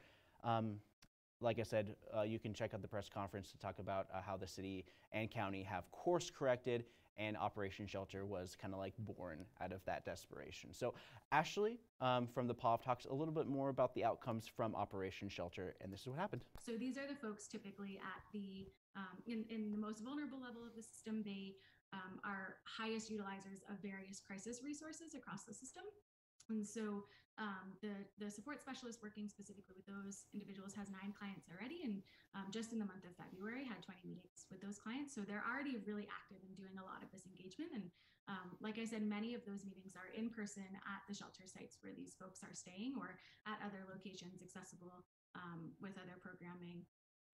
Like I said, you can check out the press conference to talk about how the city and county have course corrected, and Operation Shelter was kind of like born out of that desperation. So Ashley from the POV talks a little bit more about the outcomes from Operation Shelter, and this is what happened.
So these are the folks typically at the, in the most vulnerable level of the system. They are highest utilizers of various crisis resources across the system. And so the support specialist working specifically with those individuals has 9 clients already, and just in the month of February had 20 meetings with those clients. So they're already really active in doing a lot of this engagement. And like I said, many of those meetings are in person at the shelter sites where these folks are staying, or at other locations accessible with other programming,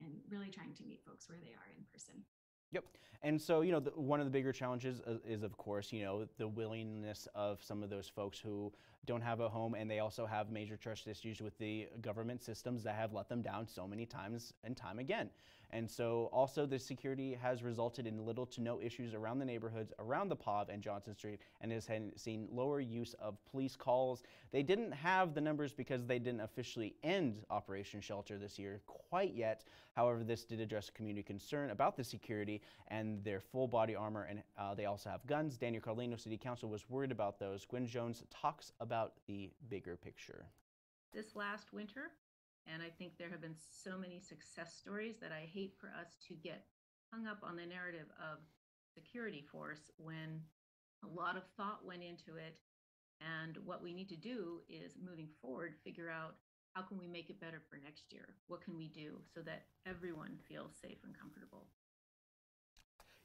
and really trying to meet folks where they are in person.
Yep. And so, you know, one of the bigger challenges is, of course, you know, the willingness of some of those folks who don't have a home, and they also have major trust issues with the government systems that have let them down so many times and time again. And so also the security has resulted in little to no issues around the neighborhoods around the POV and Johnson Street, and has seen lower use of police calls. They didn't have the numbers because they didn't officially end Operation Shelter this year quite yet. However, this did address community concern about the security and their full body armor, and they also have guns. Daniel Carlino, City Council, was worried about those. Gwen Jones talks about the bigger picture.
This last winter, and I think there have been so many success stories that I hate for us to get hung up on the narrative of security force when a lot of thought went into it. And what we need to do is, moving forward, figure out how can we make it better for next year? What can we do so that everyone feels safe and comfortable?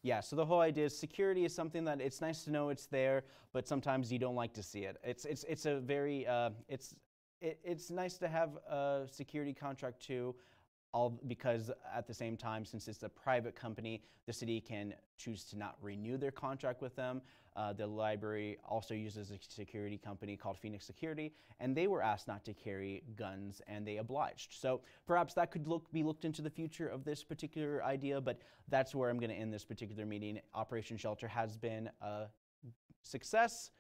Yeah, so the whole idea is security is something that it's nice to know it's there, but sometimes you don't like to see it. It's a very it's nice to have a security contract too, because at the same time, since it's a private company, the city can choose to not renew their contract with them. The library also uses a security company called Phoenix Security, and they were asked not to carry guns, and they obliged. So perhaps that could be looked into the future of this particular idea, but that's where I'm going to end this particular meeting. Operation Shelter has been a success.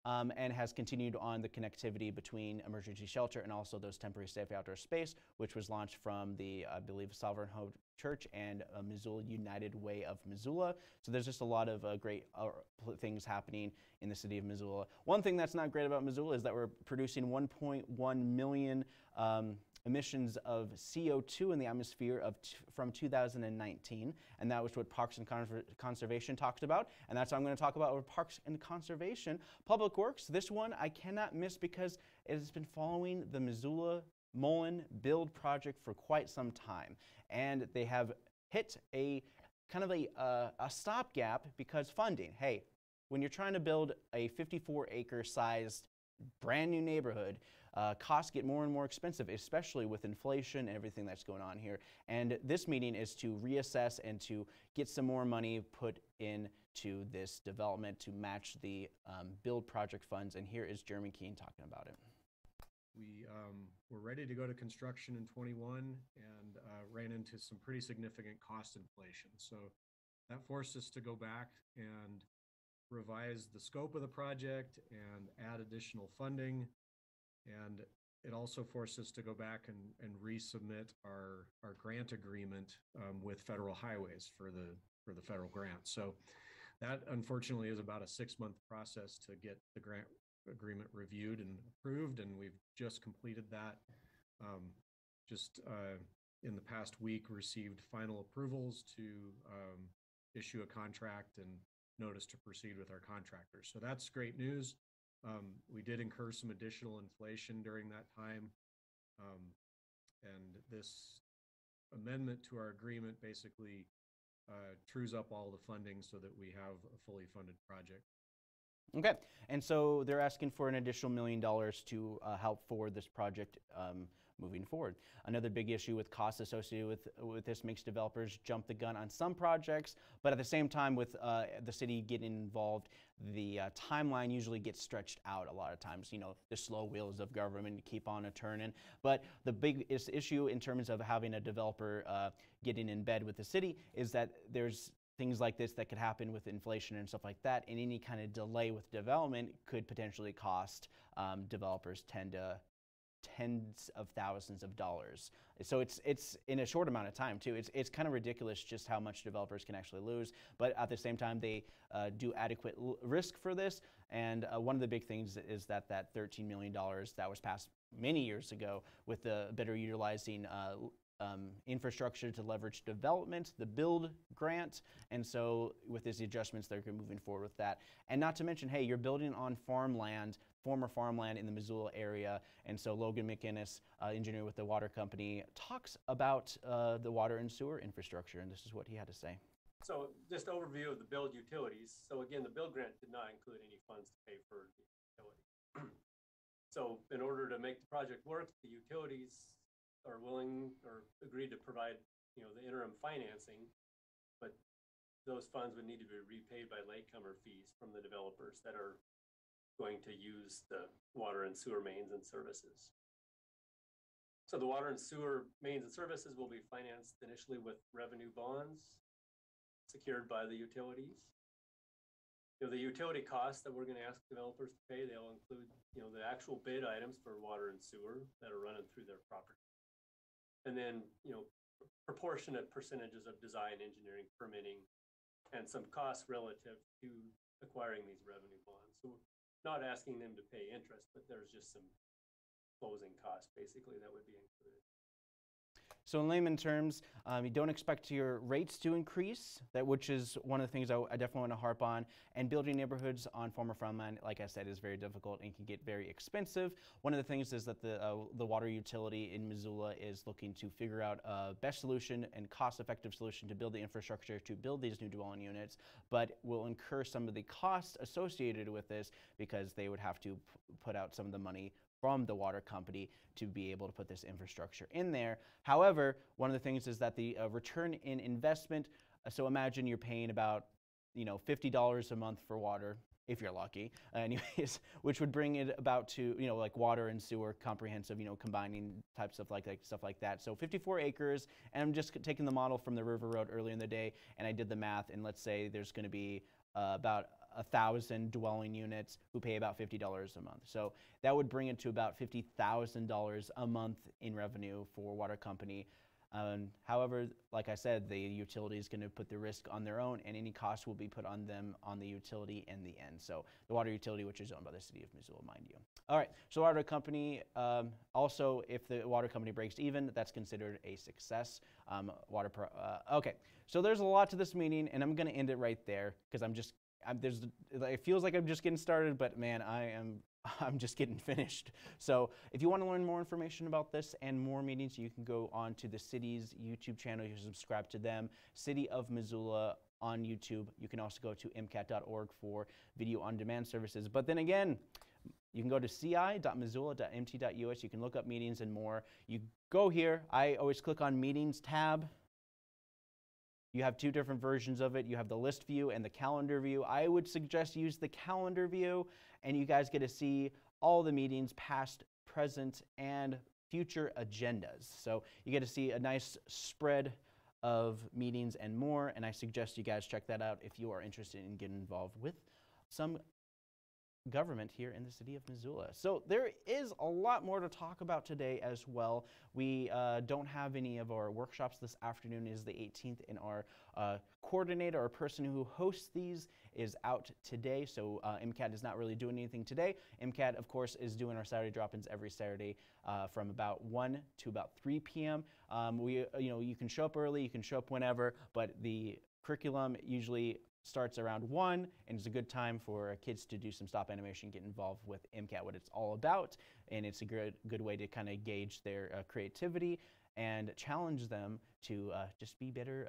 And has continued on the connectivity between emergency shelter and also those temporary safe outdoor space, which was launched from the, I believe, Sovereign Hope Church and Missoula United Way of Missoula. So there's just a lot of great things happening in the city of Missoula. One thing that's not great about Missoula is that we're producing 1.1 million emissions of CO2 in the atmosphere from 2019, and that was what Parks and Conservation talked about, and that's what I'm going to talk about with Parks and Conservation. Public Works, this one I cannot miss because it has been following the Missoula-Mullen build project for quite some time, and they have hit a kind of a stopgap because funding. Hey, when you're trying to build a 54-acre sized brand new neighborhood, costs get more and more expensive, especially with inflation and everything that's going on here. And this meeting is to reassess and to get some more money put into this development to match the build project funds. And here is Jeremy Keene talking about it.
We were ready to go to construction in 21 and ran into some pretty significant cost inflation. So that forced us to go back and revise the scope of the project and add additional funding. And it also forced us to go back and resubmit our grant agreement with federal highways for the federal grant. So that unfortunately is about a 6-month process to get the grant agreement reviewed and approved, and we've just completed that. In the past week, received final approvals to issue a contract and notice to proceed with our contractors. So that's great news. We did incur some additional inflation during that time. And this amendment to our agreement basically trues up all the funding so that we have a fully funded project.
Okay, and so they're asking for an additional $1 million to help forward this project moving forward. Another big issue with costs associated with this makes developers jump the gun on some projects, but at the same time with the city getting involved, the timeline usually gets stretched out a lot of times. You know, the slow wheels of government keep on a-turning. But the biggest issue in terms of having a developer getting in bed with the city is that there's things like this that could happen with inflation and stuff like that, and any kind of delay with development could potentially cost developers tens of thousands of dollars. So it's in a short amount of time too. It's kind of ridiculous just how much developers can actually lose, but at the same time they do adequate risk for this. And one of the big things is that $13 million that was passed many years ago with the better utilizing infrastructure to leverage development, the build grant, and so with these adjustments they're moving forward with that. And not to mention, hey, you're building on farmland, former farmland in the Missoula area, and so Logan McInnes, engineer with the water company, talks about the water and sewer infrastructure, and this is what he had to say.
So just overview of the build utilities. So again, the build grant did not include any funds to pay for the utility. So in order to make the project work, the utilities are willing or agreed to provide, the interim financing, but those funds would need to be repaid by latecomer fees from the developers that are going to use the water and sewer mains and services. So the water and sewer mains and services will be financed initially with revenue bonds secured by the utilities. The utility costs that we're going to ask developers to pay, they'll include, the actual bid items for water and sewer that are running through their property. And then, proportionate percentages of design, engineering, permitting, and some costs relative to acquiring these revenue bonds. So not asking them to pay interest, but there's just some closing costs basically that would be included.
So in layman terms, you don't expect your rates to increase, which is one of the things I definitely want to harp on. And building neighborhoods on former farmland, like I said, is very difficult and can get very expensive. One of the things is that the water utility in Missoula is looking to figure out a best solution and cost-effective solution to build the infrastructure to build these new dwelling units, but will incur some of the costs associated with this because they would have to put out some of the money from the water company to be able to put this infrastructure in there. However, one of the things is that the return in investment, so imagine you're paying about $50 a month for water, if you're lucky, anyways, which would bring it about to, like water and sewer comprehensive, combining types of stuff like that. So 54 acres, and I'm just taking the model from the River Road earlier in the day, and I did the math, and let's say there's going to be about 1,000 dwelling units who pay about $50 a month. So that would bring it to about $50,000 a month in revenue for water company. However, like I said, the utility is going to put the risk on their own, and any cost will be put on them on the utility in the end. So the water utility, which is owned by the city of Missoula, mind you. All right, so water company, also if the water company breaks even, that's considered a success. Okay, so there's a lot to this meeting, and I'm going to end it right there because it feels like I'm just getting started, but man, I'm just getting finished. So if you want to learn more information about this and more meetings, you can go on to the city's YouTube channel. You can subscribe to them, City of Missoula on YouTube. You can also go to MCAT.org for video on demand services. But then again, you can go to ci.missoula.mt.us. You can look up meetings and more. You go here. I always click on Meetings tab. You have two different versions of it. You have the list view and the calendar view. I would suggest use the calendar view, and you guys get to see all the meetings, past, present, and future agendas. So you get to see a nice spread of meetings and more, and I suggest you guys check that out if you are interested in getting involved with some government here in the city of Missoula. So there is a lot more to talk about today as well. We don't have any of our workshops this afternoon. Is the 18th, and our coordinator or person who hosts these is out today, so MCAT is not really doing anything today. MCAT, of course, is doing our Saturday drop-ins every Saturday from about 1 to about 3 p.m. You can show up early, you can show up whenever, but the curriculum usually starts around 1, and it's a good time for kids to do some stop animation, get involved with MCAT, what it's all about, and it's a good way to kind of gauge their creativity and challenge them to just be better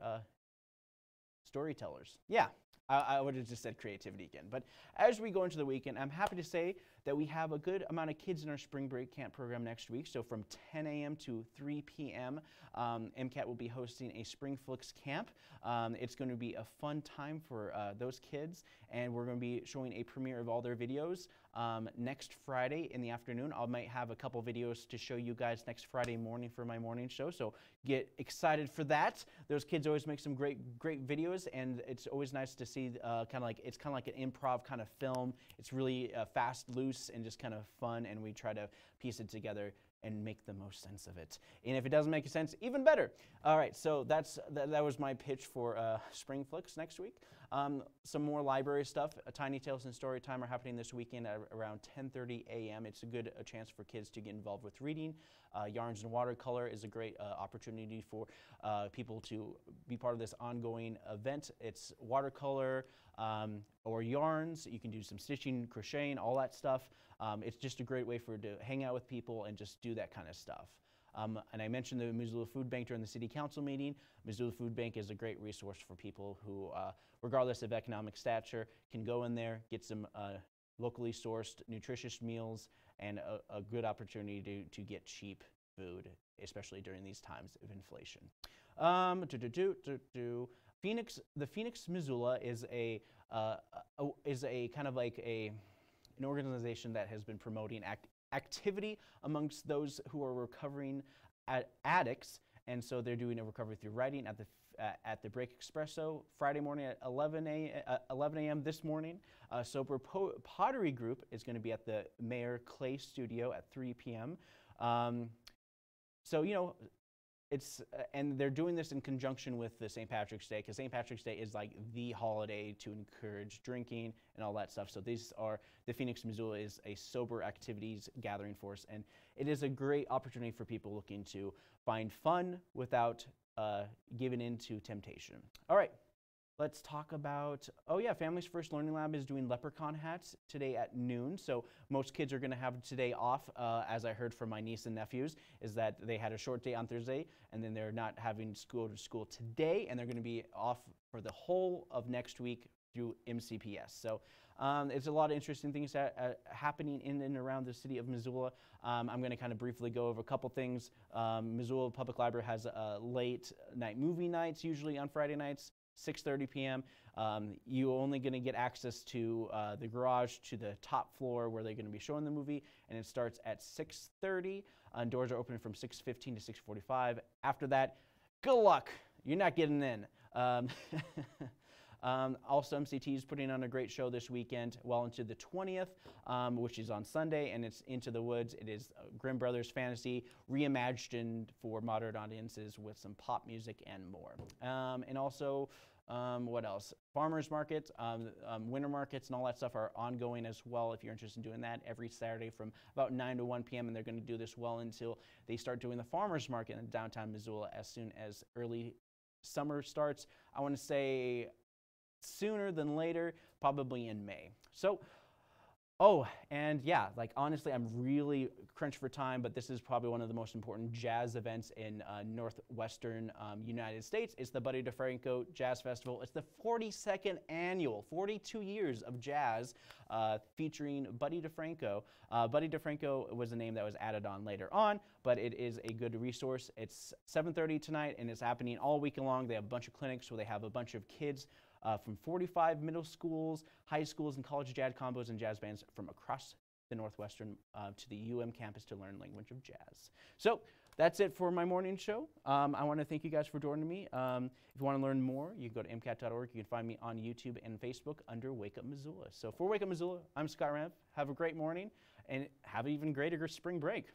storytellers. Yeah, I would have just said creativity again. But as we go into the weekend, I'm happy to say that we have a good amount of kids in our spring break camp program next week. So from 10 a.m. to 3 p.m., MCAT will be hosting a Spring Flicks camp. It's going to be a fun time for those kids, and we're going to be showing a premiere of all their videos next Friday in the afternoon. I might have a couple videos to show you guys next Friday morning for my morning show, so get excited for that. Those kids always make some great videos, and it's always nice to see kind of like an improv kind of film. It's really fast, loose, and just kind of fun, and we try to piece it together and make the most sense of it. And if it doesn't make sense, even better. All right, so that was my pitch for Spring Flicks next week. Some more library stuff. Tiny Tales and Storytime are happening this weekend at around 10:30 a.m. It's a good chance for kids to get involved with reading. Yarns and Watercolor is a great opportunity for people to be part of this ongoing event. It's watercolor or yarns. You can do some stitching, crocheting, all that stuff. It's just a great way to hang out with people and just do that kind of stuff. And I mentioned the Missoula Food Bank during the City Council meeting. Missoula Food Bank is a great resource for people who, regardless of economic stature, can go in there, get some locally sourced, nutritious meals, and a good opportunity to get cheap food, especially during these times of inflation. The Phoenix Missoula is a kind of like a an organization that has been promoting activity amongst those who are recovering addicts, and so they're doing a recovery through writing at the Break Espresso Friday morning at 11 a.m. this morning. Sober Pottery Group is going to be at the Mayor Clay Studio at 3 p.m. So, you know, and they're doing this in conjunction with the St. Patrick's Day, because St. Patrick's Day is like the holiday to encourage drinking and all that stuff. So the Phoenix, Missoula is a sober activities gathering force, and it is a great opportunity for people looking to find fun without giving in to temptation. All right, let's talk about, oh yeah, Families First Learning Lab is doing leprechaun hats today at noon. So most kids are gonna have today off, as I heard from my niece and nephews, is that they had a short day on Thursday, and then they're not having school today, and they're gonna be off for the whole of next week through MCPS. So it's a lot of interesting things happening in and around the city of Missoula. I'm going to kind of briefly go over a couple things. Missoula Public Library has late night movie nights, usually on Friday nights, 6:30 p.m. You're only going to get access to the garage, to the top floor where they're going to be showing the movie, and it starts at 6:30. Doors are opening from 6:15 to 6:45. After that, good luck. You're not getting in. Also, MCT is putting on a great show this weekend, well into the 20th, which is on Sunday, and it's Into the Woods. It is Grimm Brothers Fantasy reimagined for modern audiences with some pop music and more. And also, what else? Farmers markets, winter markets, and all that stuff are ongoing as well if you're interested in doing that every Saturday from about 9 to 1 p.m. And they're going to do this well until they start doing the farmers market in downtown Missoula as soon as early summer starts. I want to say sooner than later, probably in May. So, oh, and yeah, like honestly, I'm really crunched for time, but this is probably one of the most important jazz events in northwestern United States. It's the Buddy Defranco Jazz Festival. It's the 42nd annual, 42 years of jazz featuring Buddy Defranco. Buddy Defranco was a name that was added on later on, but it is a good resource. It's 7:30 tonight, and it's happening all week long. They have a bunch of clinics where they have a bunch of kids from 45 middle schools, high schools, and college jazz combos and jazz bands from across the Northwestern to the UM campus to learn language of jazz. So that's it for my morning show. I want to thank you guys for joining me. If you want to learn more, you can go to MCAT.org. You can find me on YouTube and Facebook under Wake Up Missoula. So for Wake Up Missoula, I'm Scott Ramp. Have a great morning, and have an even greater spring break.